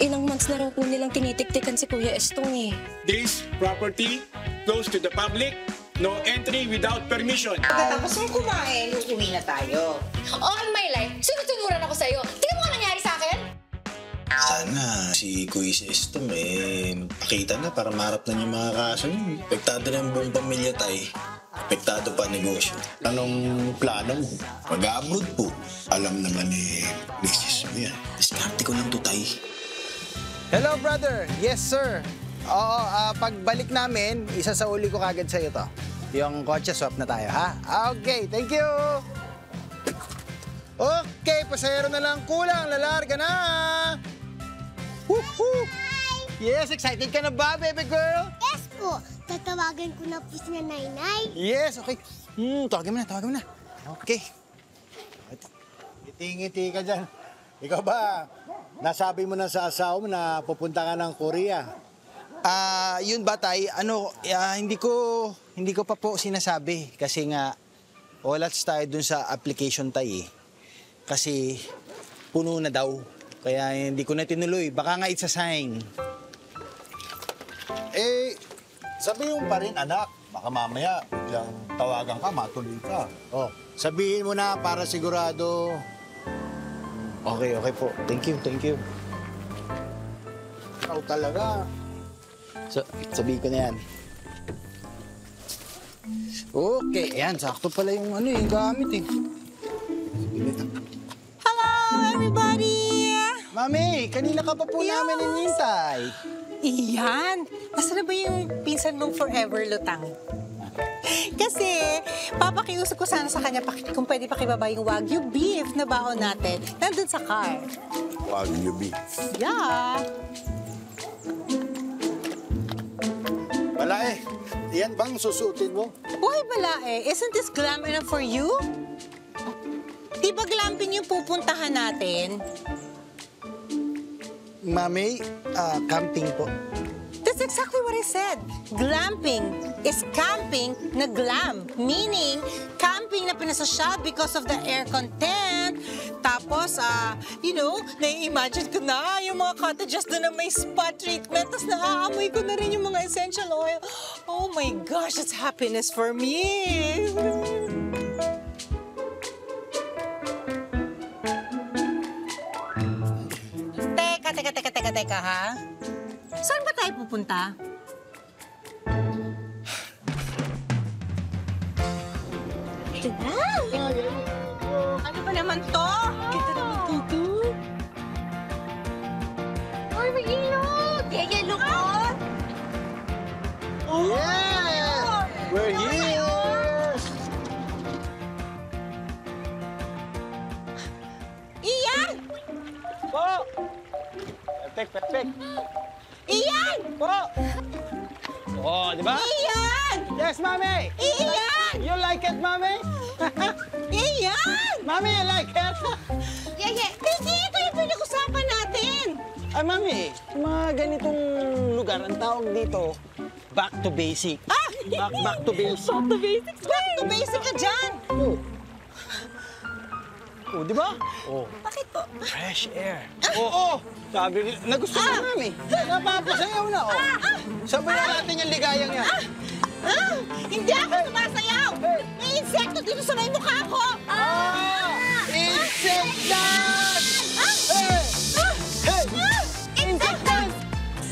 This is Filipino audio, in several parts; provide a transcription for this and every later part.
Ilang months na raw po nilang tinitiktikan si Kuya Estong eh. This property closed to the public, no entry without permission. Pagkatapos ng kumain, uuwi na tayo. All my life, sinutunuran ako sa'yo. Tingnan mo ang nangyari sa akin. Sana si Kuya Estong pakita na para maharap na yung mga kaso niyo. Apektado na yung buong pamilya tayo. Apektado pa negosyo. Anong plano mo? Mag-abroad po. Alam naman misis mo yan. Diskarte ko lang to, tay. Hello, brother. Yes, sir. Oo, pagbalik namin, isa sa uli ko kagad sa'yo to. Yung kotse swap na tayo, ha? Okay, thank you. Okay, pasahero na lang kulang. Lalarga na. Woohoo! Yes, excited ka na ba, baby girl? Yes po. Tatawagan ko na po si Nanay. Yes, okay. Tawagin mo na. Okay. Ngiti-ngiti ka dyan. Ikaw ba, nasabi mo na sa asawa mo na pupunta ka ng Korea? Yun ba, tay? Hindi ko pa po sinasabi. Kasi nga, walats tayo dun sa application, tay, eh. Kasi puno na daw. Kaya hindi ko na tinuloy. Baka nga it's a sign. Sabihin mo pa rin, anak. Baka mamaya, biglang tawagan ka, matuloy ka. Oh, sabihin mo na para sigurado. Okay po. Thank you. Ikaw talaga. Sabihin ko na yan. Okay, ayan. Sakto pala yung yung gamit, eh. Hello, everybody! Mami, kanina ka pa po namin inintay. Iyan! Nasaan na ba yung pinsan mong forever lutang? Kasi, papakiusap ko sana sa kanya kung pwede pakibaba yung Wagyu beef na baon natin nandun sa car. Wagyu beef. Yeah! Wala Iyan bang susutin mo? Why balae? Isn't this glam enough for you? Di ba glamping yung pupuntahan natin? Mami, camping po. That's exactly what I said. Glamping is camping na glam. Meaning, camping na pinasosyal because of the air content. Tapos, nai-imagine ko na yung mga cottages doon na may spa treatment. Tapos naaamoy ko na rin yung mga essential oil. Oh my gosh, it's happiness for me. Teka, ha? Saan ba tayo pupunta? Ano ba naman to? Kita naman dito. Uy, mag-ilog! Kaya lukot! Yeah! We're here! Iyan! Po! Perfect. Iyan! Po! Oh, di ba? Iyan! Yes, Mami! Iyan! You like it, Mami? Iyan! Mami, you like it? Hindi, ito yung pinag-usapan natin. Ay, Mami, mga ganitong lugar, ang tawag dito, back to basic. Back to basic. Back to basics. Back to basic ka dyan. Oh, di ba? Oh. Bakit po? Fresh air. Sabi, nagustuhan na, Mami. Napapasayaw na, Sabayan natin yung ligayang yan. Hindi ako sumasayaw. May insekto dito sa may mukha ko. Insectas! Hey! Insectas!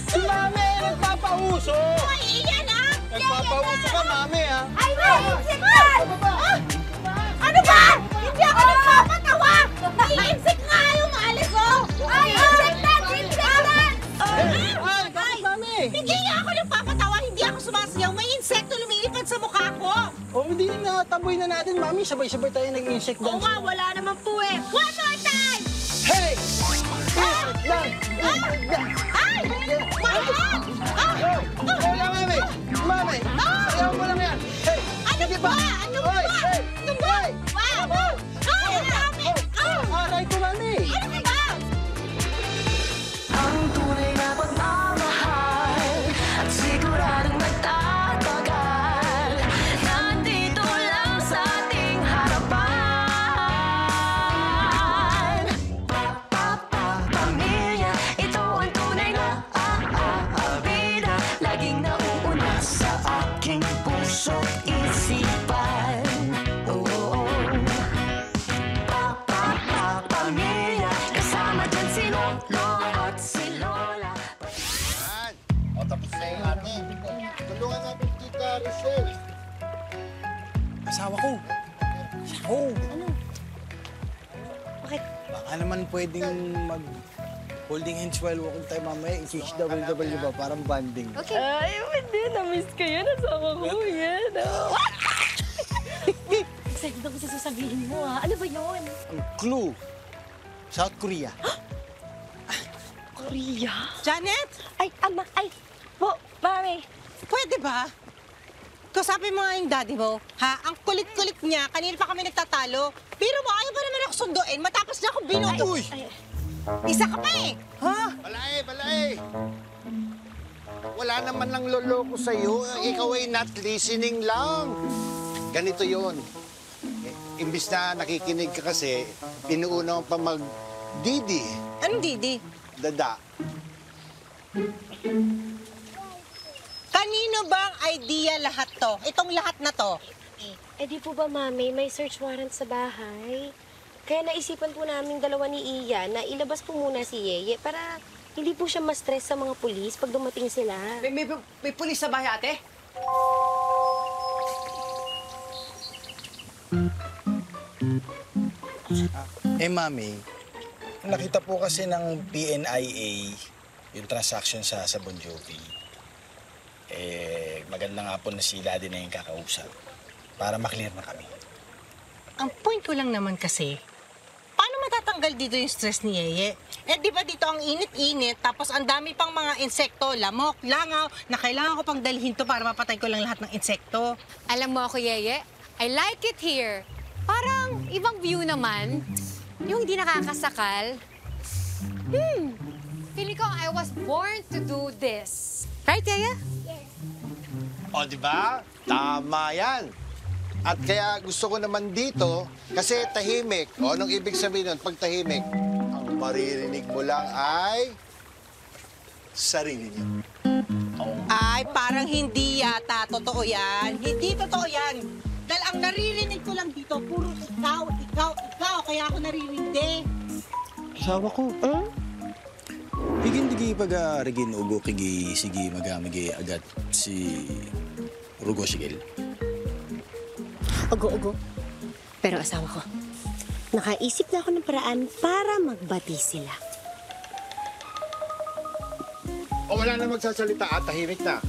Si Mami, nagpapauso! Ay, iyan, Nagpapauso ka, Mami, Ay, may insektan! Ano ba? Hindi ako nagpapatawa! May insect nga yung maalis ko! Ay, insektan! Insektan! Bakit, Mami? Hindi nga ako nagpapatawa, hindi ako sumasayaw. May insekto lumilipad sa mukha ko. Hindi na, taboy na natin, Mami. Sabay-sabay tayo nag-insect Oo dance. nga, wala naman po eh. One more time! Hey! Insect dance! Insect dance! Ay! Mahat! Wala, Mami! Mami! Sayaw mo lang yan! Hey! Ano ba? Ano ba? Hey! Ano ba? Wow! Ay, ang dami! Aray ko, Mami! Ano ka ba? Ang tunay na pagmamahal at siguradong nagtatagal. Nandito lang sa ating harapan. tapos na yung atin. Tulungan natin Tita Rachel. Asawa ko. Ano? Bakit? Baka naman pwedeng mag holding hands while walking tayo mamaya. I-HWW ba? Parang banding. Okay. Ay, hindi. Na-miss ko yan. Asawa ko yan. Excited ako sa sasabihin mo, ha? Ano ba yun? Ang clue. South Korea. Korea? Janet, Ay, ama. Ay, po, mami. pwede ba? Kausapin mo nga yung daddy mo, ha? Ang kulit-kulit niya, kanina pa kami nagtatalo. Pero mo, ayaw ba naman ako sunduin? Matapos na akong binuto. Uy! Isa ka pa eh. Ha? Balay! Wala naman ng loloko sa'yo. Ikaw ay not listening lang. Ganito yon. Imbis na nakikinig ka kasi, pinuuna mo pa mag-didi. Anong Didi? Dada. Kanino bang idea lahat to? Itong lahat na to? Eh di po ba, Mami, may search warrant sa bahay? Kaya naisipan po namin dalawa ni Iya na ilabas po muna si Yeye para hindi po siya ma-stress sa mga pulis pag dumating sila. May pulis sa bahay, ate? Mami, nakita po kasi ng PNIA yung transaction sa Bon Jovi. Maganda nga po na si Daddy na yung kakausap para maklear na kami. Ang point ko lang naman kasi, paano matatanggal dito yung stress ni Yeye? Di ba dito ang init-init, tapos ang dami pang mga insekto, lamok, langaw, na kailangan ko pang dalhin to para mapatay ko lang lahat ng insekto. Alam mo ako, Yeye, I like it here. Parang ibang view naman. Yung hindi nakakasakal. Feeling ko I was born to do this. Right, Yeye? O, di ba? Tama yan. At kaya gusto ko naman dito, kasi tahimik. O, anong ibig sabihin nun? Pag tahimik, ang maririnig mo lang ay sarili niyo. Ay, parang hindi yata totoo yan. Hindi totoo yan. Dahil ang naririnig ko lang dito, puro ikaw. Kaya ako naririnig. Asawa ko. Higin-digi pag-arigin ugo kigi sige magamigi agad si Rugo Sigil. Ogo. Pero asawa ko, nakaisip na ako ng paraan para magbati sila. O, wala na magsasalita at tahimik na.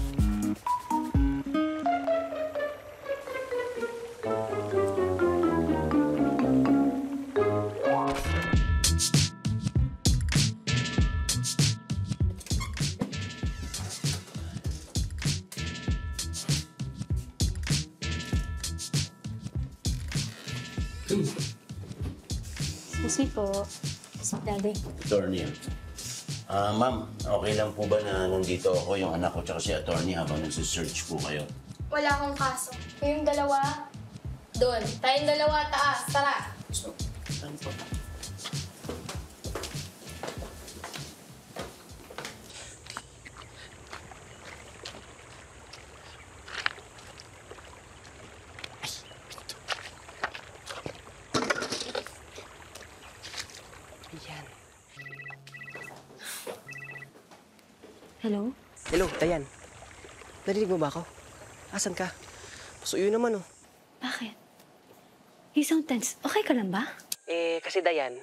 Excuse me po, Daddy. Attorney. Ma'am, okay lang po ba na nandito ako, yung anak ko, tsaka si attorney habang nagsisearch po kayo? Wala akong kaso. Kayong dalawa, doon. Tayong dalawa, taas. Tara. So, saan po? Hello? Hello, Dayan. Narinig mo ba ako? Asan ka? Pasuyo naman, oh. Bakit? You sound tense. Okay ka lang ba? Kasi Dayan,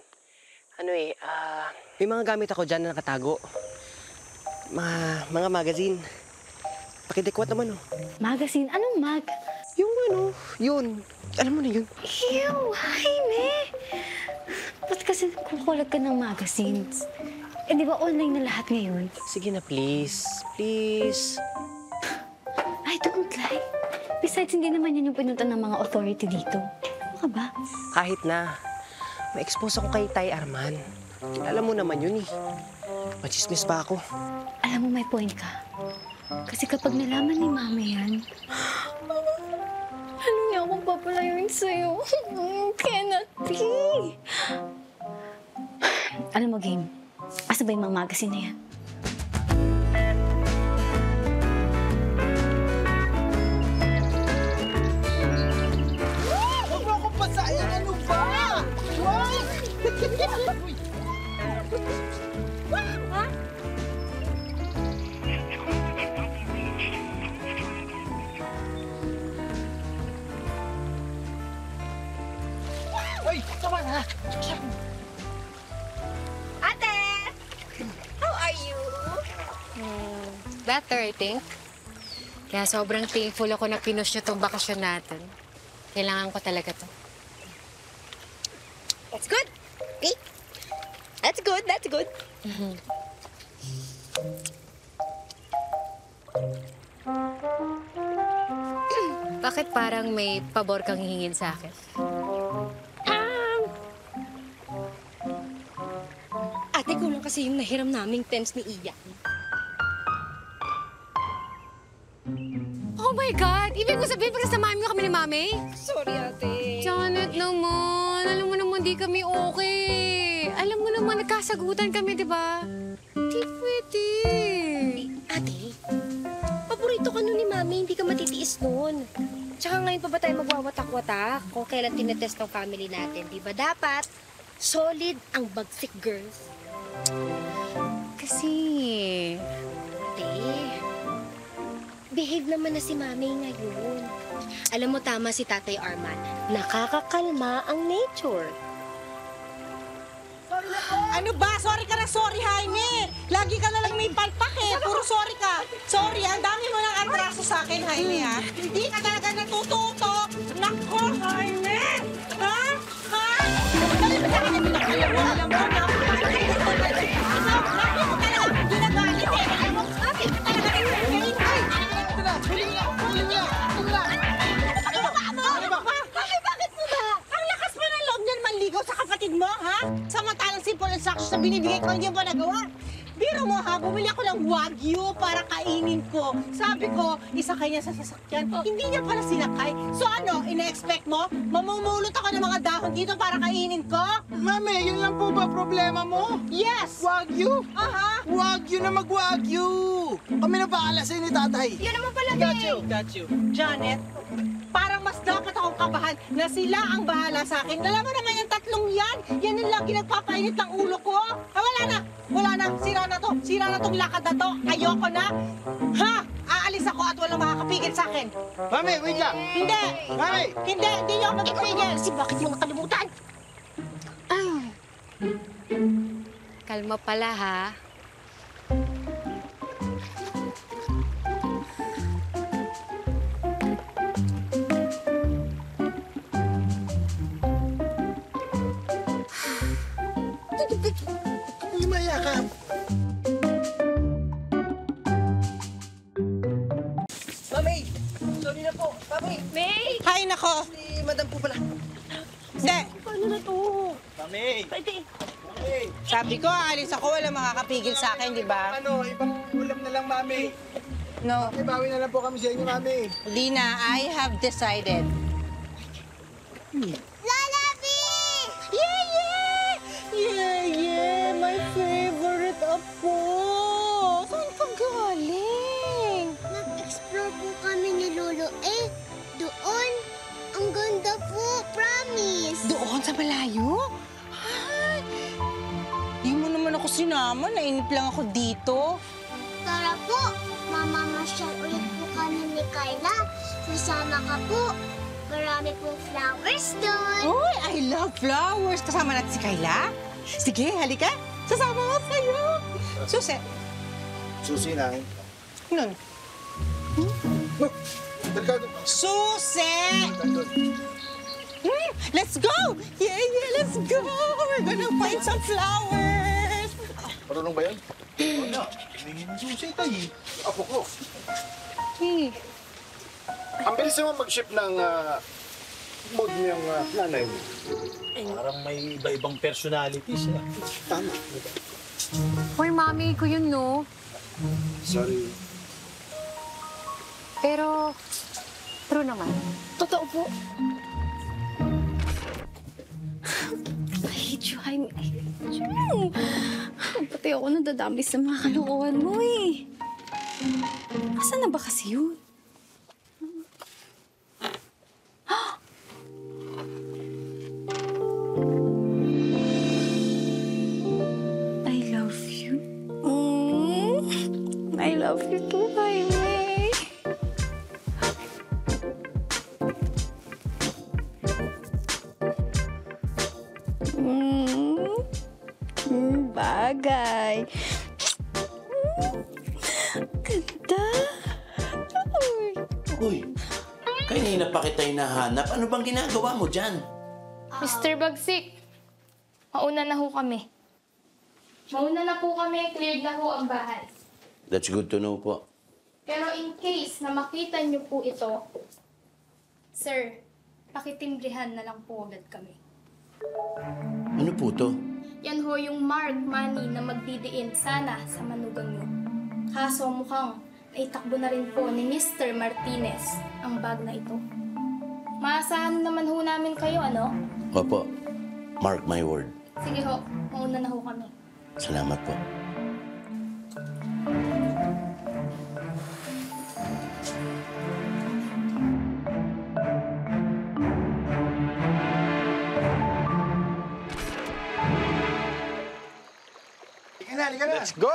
may mga gamit ako dyan na nakatago. Mga magazine. Pakidikwat naman, oh. Magazine? Anong mag? Yun. Alam mo na yun. Ew, Jaime! Ba't kasi kukulat ka ng magazines? Di ba online na lahat ngayon? Sige na, please. Please. I don't like. Besides, hindi naman yan yung pinunta ng mga authority dito. Ano ka ba? Kahit na. Ma-expose ako kay Tay Arman. Alam mo naman yun, eh. Machismis pa ako. Alam mo, may point ka. Kasi kapag nalaman ni Mama yan, ano niya akong papalayuin sa'yo? Cannot be! Alam mo, Game, asa ba yung mga magazine na yan? Huwag mo akong pasain! Ano ba? Wow! are you? Better, I think. Kaya sobrang thankful ako na pinush nyo tong bakasyon natin. Kailangan ko talaga to. That's good. Okay. That's good, that's good. Bakit parang may pabor kang hihingin sa akin? Ate, kulang kasi yung nahiram naming temps ni Iya. Oh my God! Ibig ko sabihin, pagkasamahan mo kami ni Mami? Sorry, ate. Janet naman, alam mo naman di kami okay. Alam mo naman, nagkasagutan kami, di ba? Di pwede. Ate, paborito ka nun ni Mami, hindi ka matitiis nun. Tsaka ngayon pa ba tayo magwawatak-watak kung kailan tinetest ng family natin, di ba? Dapat solid ang bagsik, girls. Kasi... Ate, behave naman na si Mami ngayon. Alam mo, tama si Tatay Arman. Nakakakalma ang nature. Ano ba? Sorry ka na sorry, Jaime. Lagi ka na lang may palpak eh. Puro sorry ka. Sorry, ang dami mo ng atraso sa akin, Jaime, ha? Hindi ka talaga natututo. Nako, Jaime! Ha? Ha? Dali ba sa akin na pinakailan mo? Alam mo, na? Lagi mo talaga ginagalit eh. Alam mo, lagi ka talaga ginagalit. Ay! Ito na, huli na, huli na, huli na. Ano ba mo? Bakit mo ba? Ang lakas mo ng loob niyan manligaw sa kapatid mo, ha? Samantalang simple instructions na binibigay ko, hindi mo nagawa. Biro mo ha, bumili ako ng Wagyu para kainin ko. Sabi ko, isa kanya sa sasakyan. Hindi niya pala sinakay. So ano, ina-expect mo? Mamumulot ako ng mga dahon dito para kainin ko? Mami, yun lang po ba problema mo? Yes! Wagyu? Aha! Wagyu na mag-Wagyu! Kami na bahala sa'yo ni tatay. Yun naman pala, Got you. Janet, parang mas dapat akong kabahan na sila ang bahala sa akin. Alam mo naman yung tatlong yan, yan ang lagi nagpapainit ng ulo ko. Ah, wala na, sira na to. Sira na tong lakad na to. Ayoko na. Ha? Aalis ako at walang makakapigil sa akin. Mami, wait lang. Hindi. Mami! Hindi niyo ako magpipigil. Kasi bakit mo nakalimutan? Kalma pala, ha? Lumaya ka. Mami! Sorry na po. Mami! May! Hay nako. Si Madam po pala. Hindi. Paano na to? Mami! Pwede. Mami! Sabi ko, aalis ako, walang makakapigil sa akin, di ba? Ano, ibang ulam na lang, Mami. No. Ibawi na lang po kami sa inyo, Mami. Lina, I have decided. Lola B! Yeah, my favorite apo. Saan ka galing? Nag-explore po kami ni Lolo doon. Ang ganda po, promise. Doon sa malayo? Ay, di mo naman ako sinama. Nainip lang ako dito. Tara po, mamamasyal ulit po kami ni Kyla. Sasama ka po. Marami pong flowers doon. Uy, I love flowers. Kasama natin si Kyla. Sige, halika. Sasama ko sa'yo. Susi. Susi na. Nun. Susi! Let's go! Yeah, let's go! We're gonna find some flowers. Marunong ba yan? Ano? Hingin ng susi tayo. Apo ko. Hey. Ang bilis naman mag-ship ng mood niyang nanay mo. Parang may iba-ibang personalities. Tama. Hoy, Mami ko yun, no? Sorry. Pero, true naman. Totoo po. I hate you, Jaime. I hate you. Pati ako nadadami sa mga kalokohan mo eh. Asan na ba kasi yun? I love you. I love you too, Jaime. Bagay. pa kita hinahanap. Ano bang ginagawa mo dyan? Mr. Bagsik, mauna na ho kami. Mauna na po kami, cleared na ho ang bahay. That's good to know po. Pero in case na makita niyo po ito, sir, pakitimbrihan na lang po agad kami. Ano po to? Yan ho yung mark money na magdidiin sana sa manugang niyo. Kaso mukhang naitakbo na rin po ni Mr. Martinez ang bag na ito. Maasahan naman ho namin kayo, ano? Opo. Mark my word. Sige ho, mauna na ho kami. Salamat po. Let's go!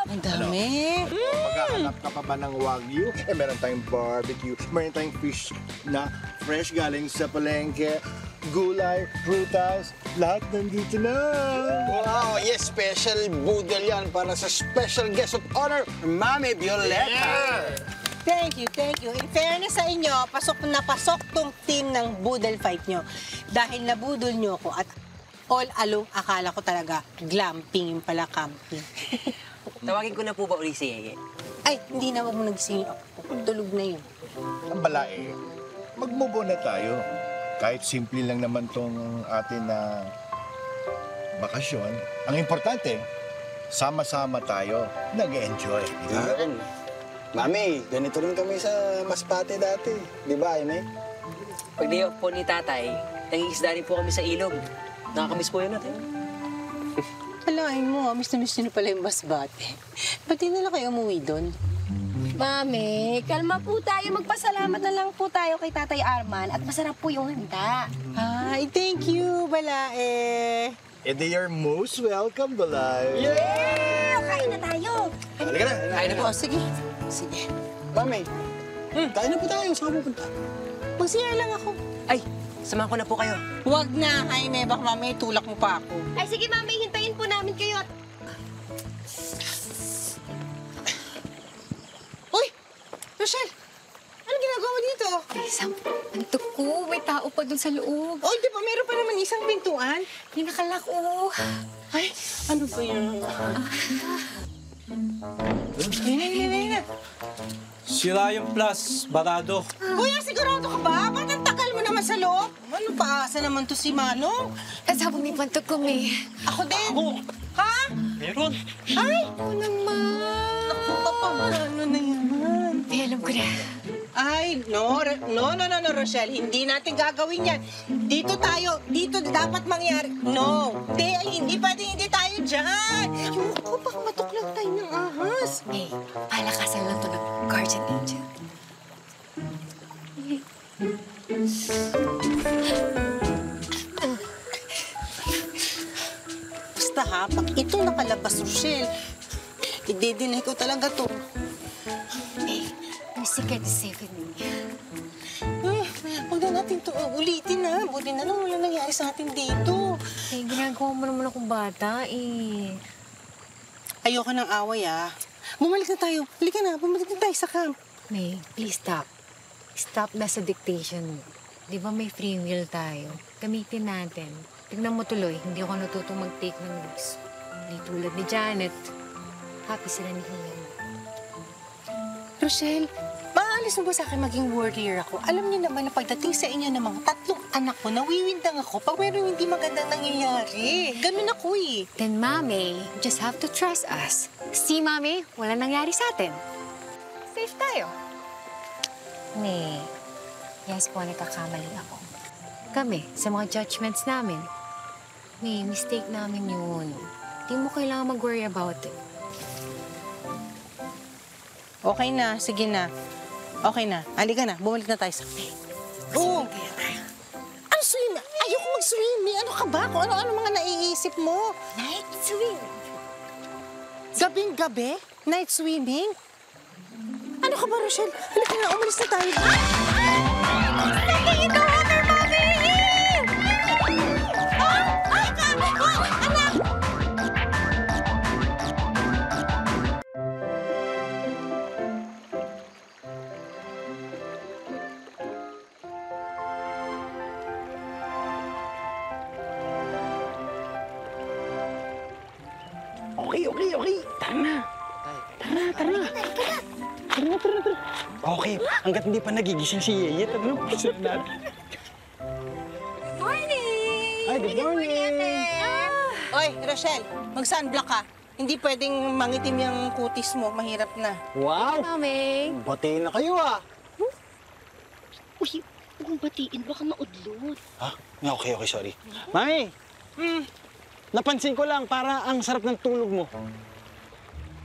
Ang dami. Maghahanap ka pa ba ng Wagyu? Eh, meron tayong barbecue, meron tayong fish na fresh galing sa palengke, gulay, prutas, lahat nandito na. Wow, yes, special boodle yan para sa special guest of honor, Mami Violeta. Thank you, thank you. In fairness sa inyo, pasok na pasok tong team ng Boodle Fight nyo. Dahil nabudol nyo ako at all along akala ko talaga glamping yung pala camping. Tawagin ko na po ba uli si Yeye? Ay, hindi na, wag mo nagising ako. Tulog na yun. Ang balae, mag-move on na tayo. Kahit simple lang naman tong atin na bakasyon. Ang importante, sama-sama tayo, nag-enjoy. Di ba? Mami, ganito rin kami sa Masbate dati. Di ba, Aimee? Pag day off po ni tatay, nangigisda rin po kami sa ilog. Nakakamiss po yun natin. Alain mo, miss na miss nyo na pala yung Masbate. Ba't di nila kayo umuwi doon? Mami, kalma po tayo. Magpasalamat na lang po tayo kay Tatay Arman at masarap po yung handa. Ay, thank you, Balae. And they are most welcome, Balay. Yeah! Kain na tayo. Halika na, kain na po. Oh, sige. Sige. Mami, kain na po tayo. Saan ka pupunta? Mag-CR lang ako. Ay, samahan ko na po kayo. Huwag na, Jaime. Baka mamaya tulak mo pa ako. Ay, sige, Mami. Hintayin po namin kayo. Uy! Rochelle! Anong ginagawa mo dito? Isang antok ko. May tao pa dun sa loob. Oh, di ba meron pa naman isang pintuan? Pinakalak ko. Ay, ano ba yan? Yan. Sira yung plus, barado. Kuya, sigurado ka ba? Ba't ang tagal mo naman sa loob? Ano, paasa naman to si Manong? Kasabong may pantok ko, May. Ako din. Ako. Ha? Meron. Ay! Ako naman. Naku, ano na yan? May alam ko na. Ay, no, Rochelle. Hindi natin gagawin yan. Dito tayo. Dito dapat mangyari. No. Hindi pwede hindi tayo dyan. Yung ko, baka matuklag tayo ng ahas. May, palakasan lang to ng guardian angel. Basta ha, pag ito nakalabas, Rochelle, i-deny ko talaga to. May, may secret is safe with me. Huwag na natin to ulitin na. Buti na lang wala nangyari sa atin dito. Eh, ginagawa mo naman akong bata, eh. Ayoko ng away, ah. Bumalik na tayo. Halika na, bumalik na tayo sa camp. May, please stop. Stop na sa dictation mo. Di ba may free will tayo? Gamitin natin. Tignan mo tuloy, hindi ako natutong mag-take ng risks. Hindi tulad ni Janet. Happy sila ni Ian. Rochelle, maalis mo ba sa akin maging warrior ako? Alam niyo naman na pagdating sa inyo ng mga 3 anak ko, nawiwindang ako pag mayroong hindi magandang nangyayari. Ganun ako eh. Then, Mami, you just have to trust us. See, Mami, wala nangyari sa atin. Safe tayo. May, yes po, nagkakamali ako. Kami, sa mga judgments namin. May, mistake namin yun. Di mo kailangan mag-worry about it. Okay na, sige na. Okay na. Halika na, bumalik na tayo sa... Oo. Ano swim? Ayoko mag-swim. Ano ka ba? Kung ano-ano mga naiisip mo. Night swim. Gabing-gabi? Night swimming? Ano ka ba, Rochelle? Halika na, umalis na tayo. Ito, water, Mami! Anak! Okay. Tara na. Tara na. Okay, hanggat hindi pa nagigising si Yeye, tara na, pisa na natin. Morning! Ay, good morning! Oy, Rochelle, mag-sunblock ka. Hindi pwedeng mangitim yung kutis mo. Mahirap na. Wow! Mami. Batiin na kayo, ah. Uy, huwag mong batiin, baka maudlot. Ha? Okay, sorry. Mami! Napansin ko lang, para ang sarap ng tulog mo.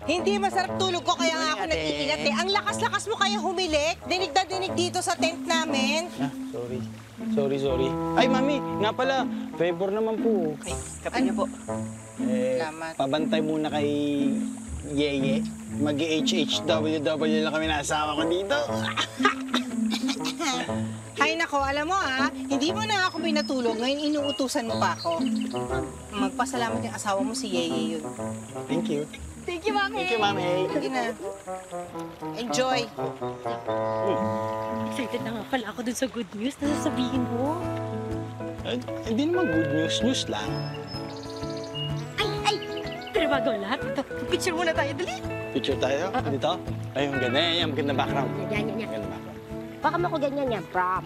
Hindi masarap tulog ko, kaya nga ako nag-iingat eh. Ang lakas-lakas mo kaya humilik. Dinig na dinig dito sa tent namin. Sorry. Ay, Mami, nga pala, favor naman po. Ay, kape niyo po. Salamat. Pabantay muna kay Yeye. Mag-HHWW lang kami na asawa ko dito. Hay nako, alam mo hindi mo na ako pinatulog. Ngayon inuutusan mo pa ako. Magpasalamat yung asawa mo, si Yeye yun. Thank you. Thank you, Mami. Thank you, Mami. Sige na. Enjoy. Excited na nga pala ako dun sa good news na sasabihin mo. Hindi naman good news lang. Ay! Pero bago ang lahat, picture muna tayo, dali. Picture tayo? Dito? Ay, yung ganda. Yung ganda background. Yan. Ganda background. Baka mo ko ganyan yan, prom.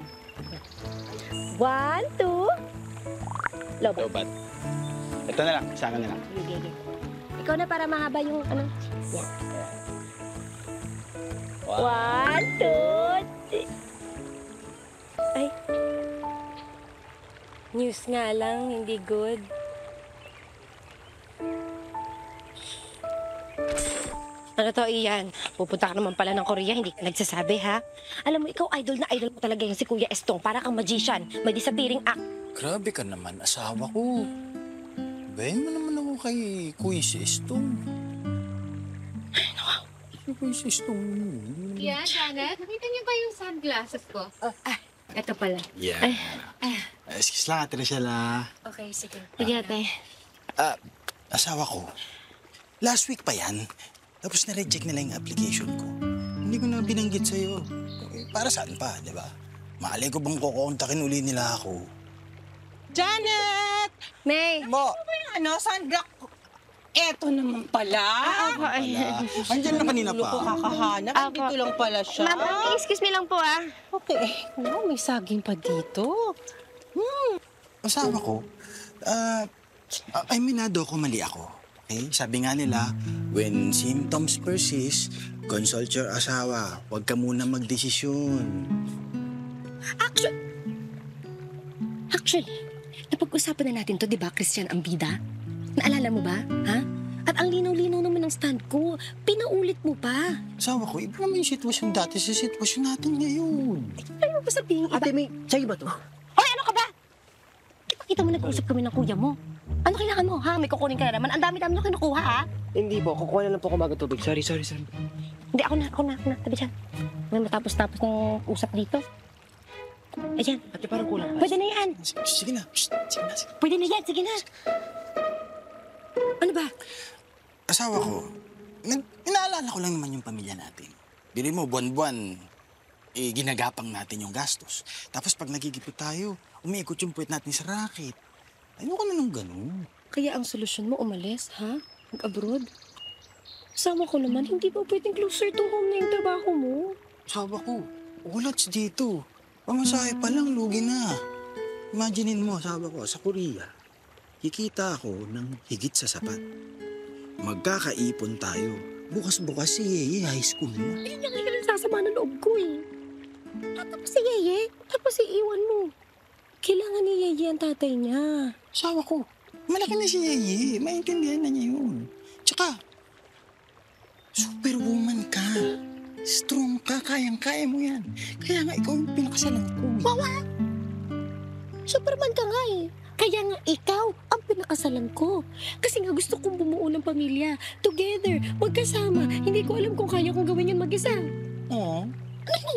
1, 2. Lobat. Ito na lang. Sa akin na lang. Okay. Ikaw na para mahaba yung ano. Yan. 1, 2, 3. Ay. News nga lang, hindi good. Ano to, Ian? Pupunta ka naman pala ng Korea, hindi ka nagsasabi, ha? Alam mo, ikaw idol na idol mo talaga yung si Kuya Estong. Para kang magician, may disappearing act. Grabe ka naman, asawa ko. Bayan mo naman ako kay Kuya Estong. Ay, naku. Kuya Estong. Yeah, Janet, nakita niyo ba yung sunglasses ko? Ito pala. Yeah. Excuse lang, Trishala. Okay, sige. Sige, ate. Asawa ko, last week pa yan. Tapos na-reject nila yung application ko. Hindi ko na binanggit sa'yo. Para saan pa, di ba? Malay ko bang kukontakin uli nila ako. Janet! May! Mo! Ano ba yung sunblock? Eto naman pala. Andiyan na kanina pa. Ko kakahanap. Dito lang pala siya. Ma'am, excuse me lang po, Okay. No, may saging pa dito. Asawa ko, ay minado ko, mali ako. Okay? Sabi nga nila, when symptoms persist, consult your asawa. Huwag ka muna magdesisyon. Actually, napag-usapan na natin to, di ba, Christian Ambida? Naalala mo ba, ha? At ang linaw-linaw naman ng stand ko, pinaulit mo pa. Asawa ko, iba naman yung sitwasyon dati sa sitwasyon natin ngayon. Ano ba sabihin? Ate May, sa'yo ba to? Hoy, ano ka ba? Kita mo nag-uusap kami ng kuya mo. Ano kailangan mo, ha? May kukunin ka na naman. Ang dami-dami nyo kinukuha, ha? Hindi po, kukuha na lang po ako bago tubig. Sorry. Hindi, ako na. Tabi dyan. May matapos-tapos ng usap dito. Ayan. Ate, parang kulang. Pwede na yan. Sige na. Pwede na yan. Sige na. Ano ba? Asawa ko, inaalala ko lang naman yung pamilya natin. Bili mo, buwan-buwan, ginagapang natin yung gastos. Tapos pag nagigipit tayo, umiikot yung puwet natin sa racket. Ayoko na nung ganun. Kaya ang solusyon mo umalis, ha? Mag-abroad? Sama ko naman, hindi ba pwedeng closer to home na yung trabaho mo? Asawa ko, ulats dito. Pamasahe pa lang, lugi na. Imaginein mo, asawa ko, sa Korea, kikita ako ng higit sa sapat. Magkakaipon tayo. Bukas-bukas si Yeye, high school na. Ayun yung nagsasama ng loob ko, eh. Tapos si Yeye, tapos iiwan mo. Kailangan ni Yeye ang tatay niya. Asawa ko, malaki na si Yeye. Maintindihan na niya yun. Tsaka, superwoman ka. Strong ka, kayang-kaya mo yan. Kaya nga ikaw yung pinakasalan ko. Wawa! Superman ka nga eh. Kaya nga ikaw ang pinakasalan ko. Kasi nga gusto kong bumuo ng pamilya. Together, magkasama. Hindi ko alam kung kaya kong gawin yun mag-isa. Oo. Ano?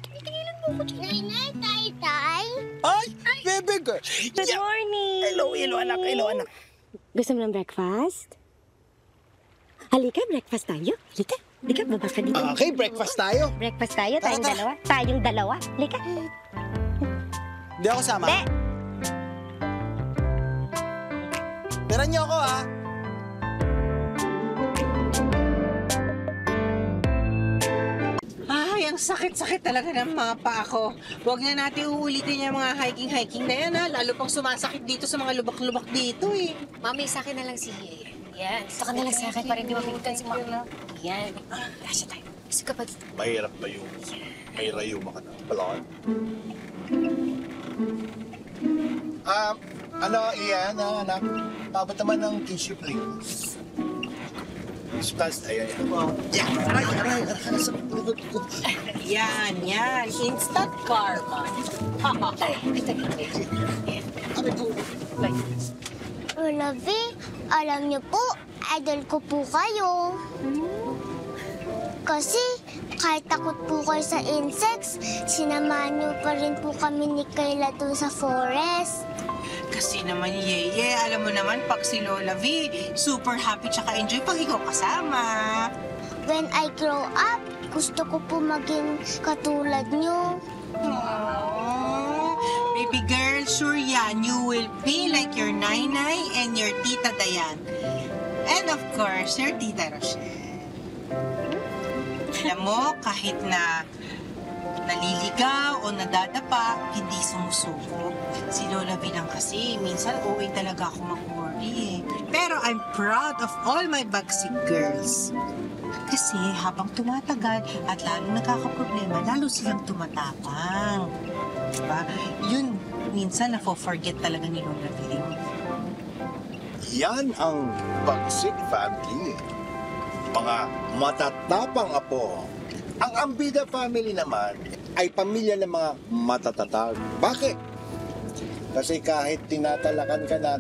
Tingilan mo ko dyan. Nay, tay. Ay, bebe girl. Good morning. Hello, anak. Gusto mo ng breakfast? Halika, breakfast tayo. Halika, baba ka dito. Okay, breakfast tayo. Breakfast tayo, tayong dalawa. Halika. Hindi ako sama. Hindi. Tira niyo ako, ha? Ang sakit-sakit talaga ng mga paa ko. Huwag na natin uulitin yung mga hiking-hiking na yan, ha? Lalo pang sumasakit dito sa mga lubak-lubak dito, eh. Mami, sa akin na lang si Yeye. Yan. Dito ka na lang sa akin para hindi mapigitan si Mami. Yan. Lasya tayo. Kasi kapag... Mahirap ba yung may rayuma ka na? Balon? Ano, Ian, anak? Pabot naman ng tissue, please. Stas, ayan. Aray. Sa likod ko. Yan. Instant karma. Lola V, alam niyo po, idol ko po kayo. Kasi kahit takot po kayo sa insects, sinamahan niyo pa rin po kami ni Kayla dun sa forest. Kasi naman, Yeye, alam mo naman, pag si Lola V, super happy tsaka enjoy pag ikaw kasama. When I grow up, gusto ko po maging katulad niyo. Baby girl, sure yan, you will be like your Nainay and your Tita Dayan. And of course, your Tita Rochelle. Alam mo, kahit na naliligaw o nadadapa, hindi sumusuko. Si Lola V lang kasi, minsan OA talaga ako mag-worry eh. Pero I'm proud of all my bagsig girls. Kasi habang tumatagal at lalo nagkakaproblema, lalo silang tumatapang. Diba? Yun, minsan nafo-forget talaga ni Lola V. Yan ang Bagsik family. Mga matatapang apo. Ang Ambida family naman ay pamilya ng mga matatatag. Bakit? Kasi kahit tinatalakan ka na,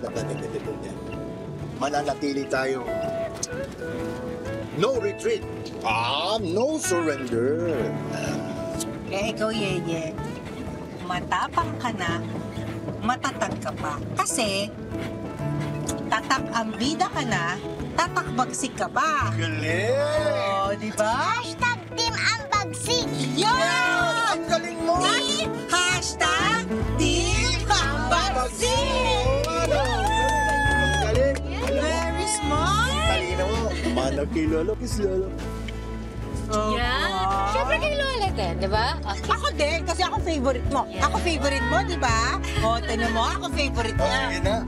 mananatili tayo. No retreat. No surrender. Eh, ikaw, Yeye, matapang ka na, matatag ka pa. Kasi, tatak ambida ka na, tatak bagsik ka pa. Galing! Oh, di ba? Hashtag Team Ambagsik! Yan! Ang galing mo! Hashtag Team Ambagsik! Ang galing! Very smart! Talino mo. Manag kay Lolo, kiss Lolo. Yan. Siyempre kay Lola din, di ba? Okay. Ako din, kasi ako favorite mo. Yeah. Ako favorite mo, di ba? O, tanong mo, ako favorite niya. Sige na.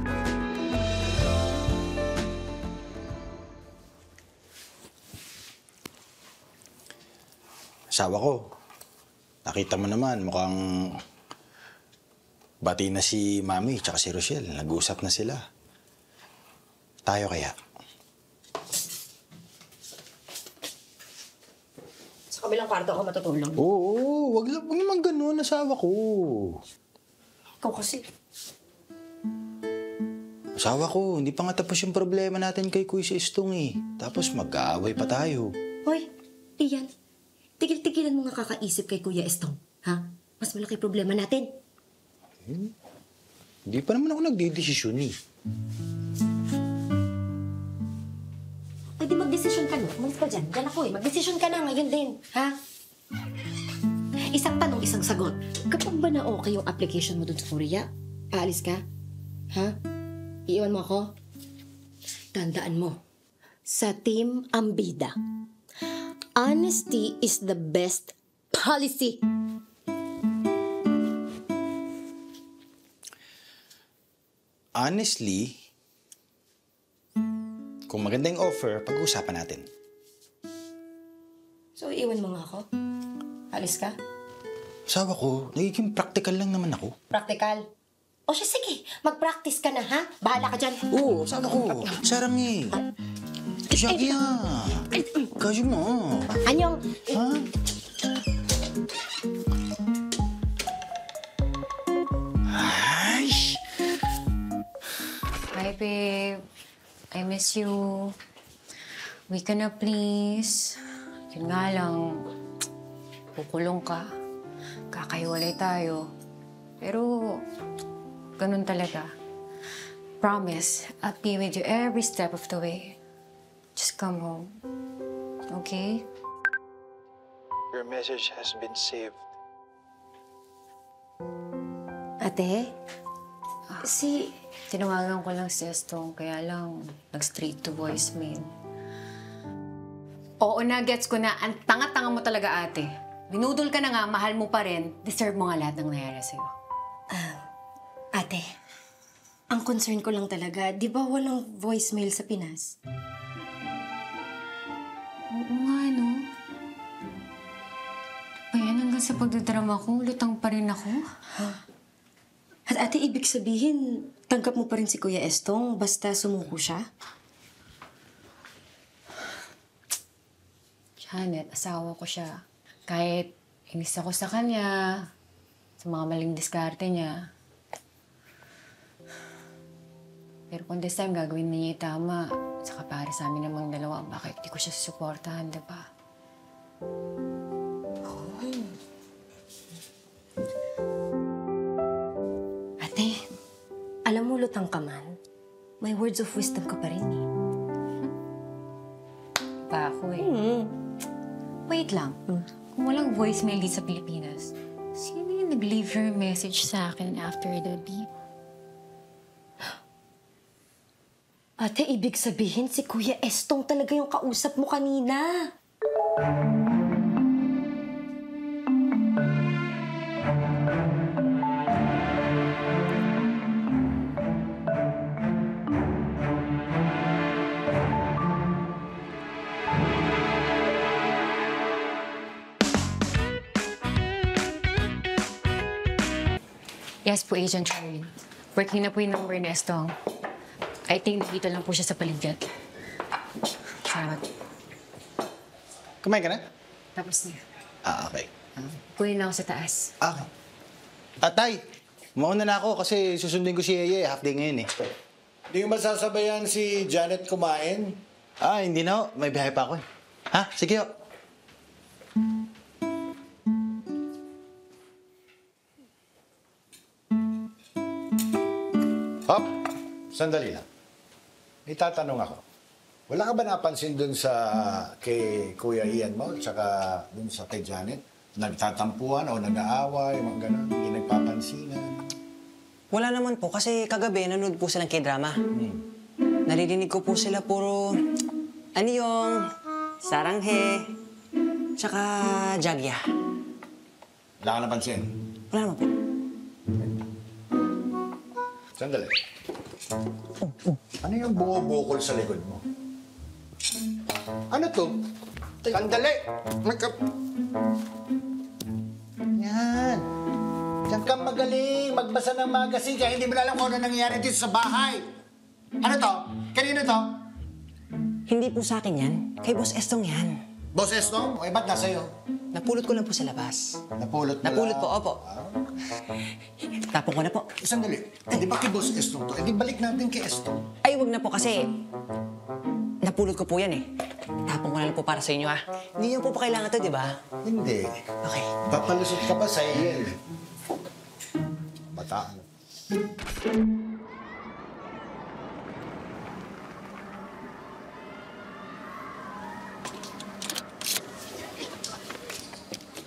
Asawa ko, nakita mo naman, mukhang bati na si Mami tsaka si Rochelle. Nag-uusap na sila. Tayo kaya? Sa kabilang kwarto ako matutulog. Oo, wag naman ganun, asawa ko. Ikaw kasi. Asawa ko, hindi pa nga tapos yung problema natin kay Kuya Estong eh. Tapos mag-aaway pa tayo. Hoy, Ian. Tigil-tigilan mo nga kakaisip kay Kuya Estong. Ha? Mas malaki problema natin. Hindi pa naman ako nagdidesisyon eh. Ay, di magdesisyon ka na. Umalis ka dyan. Diyan ako eh. Magdesisyon ka na ngayon din. Ha? Isang tanong, isang sagot. Kapag ba na okay yung application mo dun sa Korea, aalis ka? Ha? Iiwan mo ako? Tandaan mo. Sa Team Ambida, honesty is the best policy. Honestly, kung maganda yung offer, pag-uusapan natin. So, iiwan mo nga ako? Alis ka? Asawa ko, nagiging practical lang naman ako. Practical? O siya, sige. Mag-practice ka na, ha? Bahala ka dyan. Oo, asawa ko. Sarang eh. Shagya. Kaso mo. Anyong? Ha? Ay! Hi, babe. I miss you. Uwi ka na, please. Yun nga lang, pukulong ka. Kakahiwalay tayo. Pero, ganun talaga. Promise, I'll be with you every step of the way. Just come home. Okay? Your message has been saved. Ate? Tinawagan ko lang si Estong, kaya lang nag-straight to voicemail. Oo na, gets ko na. Ang tanga-tanga mo talaga, ate. Binudol ka na nga, mahal mo pa rin, deserve mo nga lahat ng nangyari sa'yo. Ate, ang concern ko lang talaga, di ba walang voicemail sa Pinas? Oo nga, no? Ayan, hanggang sa pagdadrama ko, lutang pa rin ako. At ate, ibig sabihin, tanggap mo pa rin si Kuya Estong basta sumuko siya? Janet, asawa ko siya. Kahit inis ako sa kanya, sa mga maling diskarte niya. Pero kung this time gagawin niya yung tama, saka para sa amin namang dalawa, bakit di ko siya susuportahan, diba? Ate, alam mo lutang ka man, may words of wisdom ka pa rin eh. Pa ako eh. Wait lang. Kung walang voicemail dito sa Pilipinas, sino yung nag-leave your message sa akin after the beep? Ate, ibig sabihin si Kuya Estong talaga yung kausap mo kanina. Yes po, Agent Charlie. Working na po yung number ni Estong. I think dito lang po siya sa paligid. Salamat. Kumain ka na? Tapos na. Okay. Kunin na ako sa taas. Okay. Tay, mauna na ako kasi susundin ko si Yeye. Half day ngayon eh. Hindi mo masasabayan si Janet kumain? Hindi na ho. May biyahe pa ako eh. Ha? Sige ho. Hop, sandali lang. May tatanong ako. Wala ka ba napansin dun sa kay Kuya Ian mo, tsaka dun sa kay Janet? Nagtatampuhan o nag-aaway, mga ganun, hindi nagpapansinan? Wala naman po, kasi kagabi nanood po silang K-drama. Naririnig ko po sila puro Anyong, Saranghe, tsaka Jagya. Wala ka napansin? Wala naman po. Sandali. Ano yung bumubukol sa likod mo? Ano to? Sandali! Yan. Diyan ka magaling. Magbasa ng magazine kaya hindi mo alam kung ano nangyayari dito sa bahay. Ano to? Kanino to? Hindi po sa akin yan. Kay Boss Estong yan. Boss Estong? O ba't nasa iyo? Napulot ko lang po sa labas. Napulot mo Napulot lang? po, opo. Tapon ko na po. Sandali. Di ba kay Boss Estong to? Di balik natin kay Estong. Ay, wag na po kasi napulot ko po yan eh. Tapon ko na lang po para sa inyo ha. Hindi niyo po pa kailangan to, di ba? Hindi. Okay. Papalusot ka pa sa iyan. Bataan.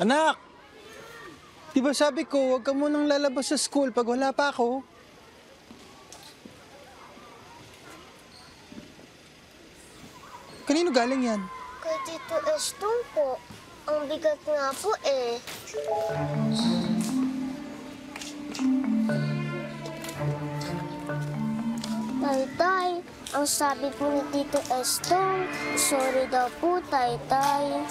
Anak! Di ba sabi ko, huwag ka munang lalabas sa school pag wala pa ako? Kanino galing yan? Kay Tito Estong po. Ang bigat nga po eh. Tay, ang sabi po ni Tito Estong, sorry daw po, Tay.